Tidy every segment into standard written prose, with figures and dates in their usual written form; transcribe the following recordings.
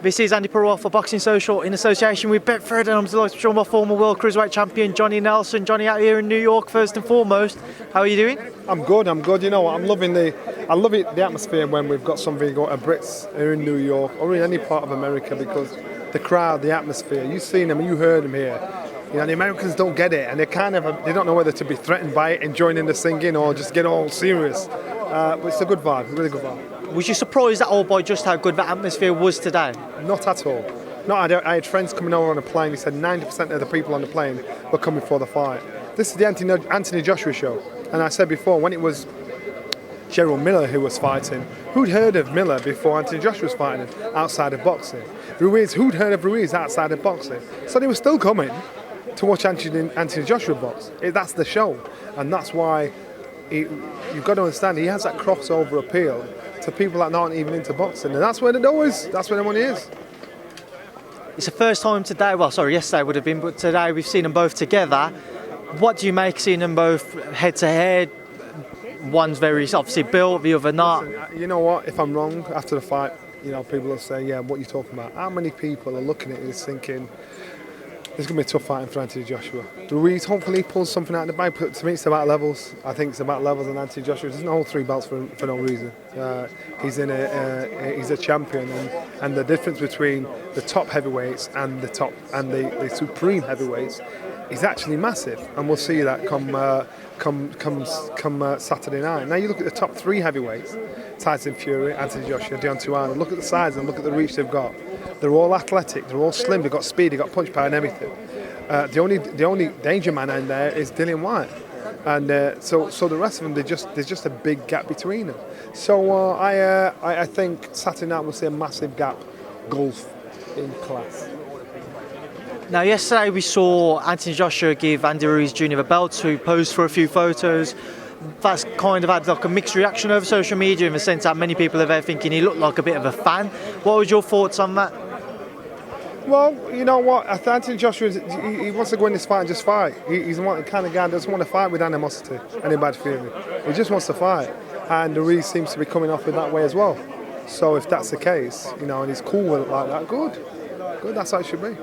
This is Andy Perot for Boxing Social in association with Betfred, and I'm delighted to show my former World Cruiserweight Champion Johnny Nelson. Johnny, out here in New York, first and foremost. How are you doing? I'm good. You know what? I love the atmosphere when we've got something going. Brits are in New York or in any part of America, because the crowd, the atmosphere. You've seen them, you heard them here. You know, the Americans don't get it, and they don't know whether to be threatened by it and join in the singing or just get all serious. But it's a good vibe, really good vibe. Was you surprised at all by just how good the atmosphere was today? Not at all. No, I had friends coming over on a plane. He said 90% of the people on the plane were coming for the fight. This is the Anthony Joshua show. And I said before, when it was Gerald Miller who was fighting, who'd heard of Miller before Anthony Joshua was fighting outside of boxing? Ruiz, who'd heard of Ruiz outside of boxing? So they were still coming to watch Anthony Joshua box. That's the show. And that's why you've got to understand, he has that crossover appeal to people that aren't even into boxing, and that's where the door is. That's where the money is. It's the first time today, yesterday would have been, but today we've seen them both together. What do you make seeing them both head to head? One's very obviously built, the other not. Listen, you know what? If I'm wrong after the fight, you know, people will say, "Yeah, what are you talking about?" How many people are looking at this thinking, "There's going to be a tough fight for Anthony Joshua"? Ruiz hopefully pulls something out of the bag. But to me, it's about levels. I think it's about levels, and Anthony Joshua doesn't hold 3 belts for no reason. He's a champion, and the difference between the top heavyweights and the supreme heavyweights is actually massive. And we'll see that come Saturday night. Now you look at the top 3 heavyweights: Tyson Fury, Anthony Joshua, Deontay Wilder. Look at the size and look at the reach they've got. They're all athletic, they're all slim, they've got speed, they've got punch power and everything. The only danger man in there is Dillian Whyte. And so the rest of them, there's just a big gap between them. So I think Saturday night we'll see a massive gap, gulf in class. Now, yesterday we saw Anthony Joshua give Andy Ruiz Jr. the belt to pose for a few photos. That's kind of had like a mixed reaction over social media, in the sense that many people are there thinking he looked like a bit of a fan. What was your thoughts on that? Well, you know what? Anthony Joshua, he wants to go in this fight and just fight. He's the kind of guy that doesn't want to fight with animosity, any bad feeling. He just wants to fight. And Ruiz seems to be coming off in that way as well. So if that's the case, you know, and he's cool with it like that, good. That's how it should be.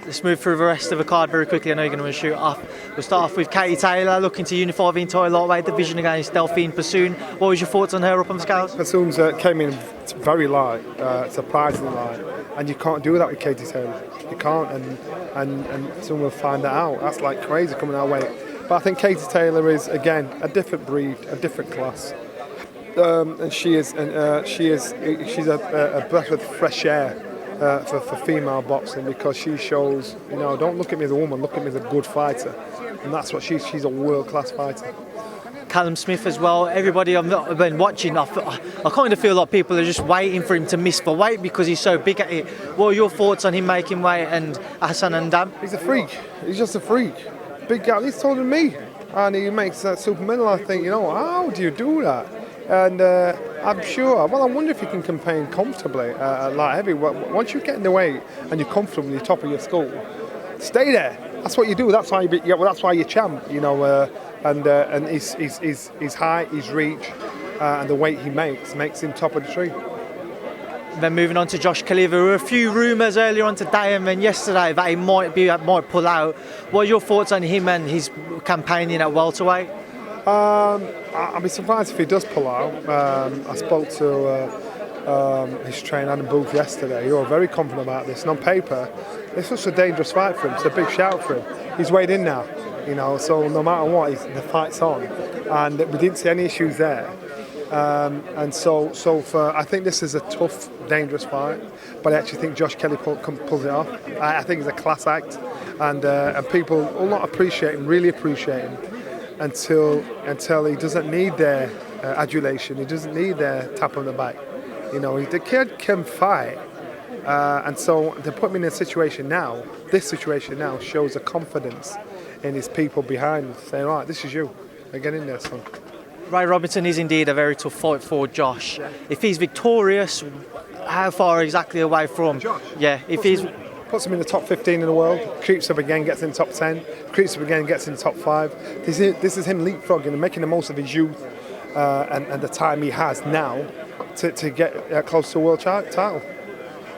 Let's move through the rest of the card very quickly. I know you're going to shoot off. We'll start off with Katie Taylor, looking to unify the entire lightweight division against Delphine Persoon. What was your thoughts on her up on the scales? Persoon's came in very light, surprisingly light, and you can't do that with Katie Taylor. You can't, and someone will find that out. That's like crazy coming our way. But I think Katie Taylor is, again, a different breed, a different class, and she's a breath of fresh air. For female boxing, because she shows, you know, don't look at me as a woman, look at me as a good fighter, and that's what she's a world-class fighter. Callum Smith as well. Everybody I've been watching, I kind of feel like people are just waiting for him to miss the weight because he's so big at it. What are your thoughts on him making weight and Hassan Ndam? He's a freak. He's just a freak. Big guy. He's taller than me, and he makes that super middle. I think, you know, how do you do that? And I'm sure, I wonder if you can campaign comfortably at light heavy. Once you get in the weight and you're comfortable in the top of your skull, stay there. That's what you do. That's why that's why you're champ, you know. And his height, his reach, and the weight he makes him top of the tree. Then moving on to Josh Kelly, there were a few rumours earlier on today and then yesterday that he might pull out. What are your thoughts on him and his campaigning at welterweight? I'd be surprised if he does pull out. I spoke to his trainer Adam Booth yesterday. He was very confident about this. And on paper, it's such a dangerous fight for him. It's a big shout for him. He's weighed in now, you know. So no matter what, the fight's on, and we didn't see any issues there. And so I think this is a tough, dangerous fight. But I actually think Josh Kelly pulls it off. I think it's a class act, and people will not appreciate him, really appreciate him, until he doesn't need their adulation, he doesn't need their tap on the back. You know, the kid can fight, and so to put him in a situation now, this situation now shows a confidence in his people behind him, saying, right, this is you, get in there, son. Ray Robinson is indeed a very tough fight for Josh. If he's victorious, how far exactly away from? Josh? Yeah, if he's... Puts him in the top 15 in the world, creeps up again, gets in the top 10, creeps up again, gets in the top 5. This is him leapfrogging and making the most of his youth and the time he has now to get close to a world title.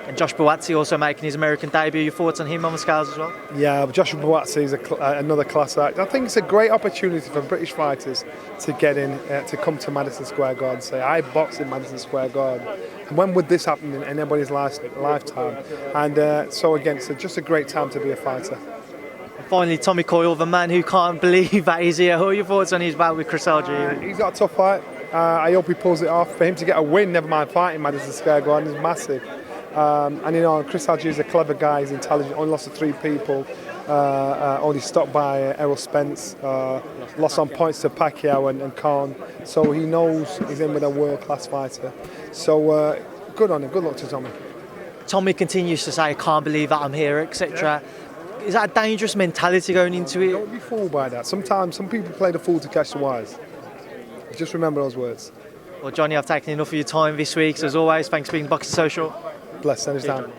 And Josh Buatsi also making his American debut. Your thoughts on him on the scales as well? Yeah, Joshua Buatsi is another class act. I think it's a great opportunity for British fighters to get in, to come to Madison Square Garden and say, I box in Madison Square Garden. And when would this happen in anybody's lifetime? And so again, it's just a great time to be a fighter. And finally, Tommy Coyle, the man who can't believe that he's here. What are your thoughts on his bout with Chris Algieri? He's got a tough fight. I hope he pulls it off. For him to get a win, never mind fighting Madison Square Garden, is massive. And you know, Chris Algieri is a clever guy. He's intelligent. Only lost to 3 people. Only stopped by Errol Spence. Lost on points to Pacquiao and Khan. So he knows he's in with a world-class fighter. So good on him. Good luck to Tommy. Tommy continues to say, I can't believe that I'm here, etc. Yeah. Is that a dangerous mentality going into it? Don't be fooled by that. Sometimes some people play the fool to catch the wise. Just remember those words. Well, Johnny, I've taken enough of your time this week. So as always, thanks for being Boxing Social. Bless. Send us down.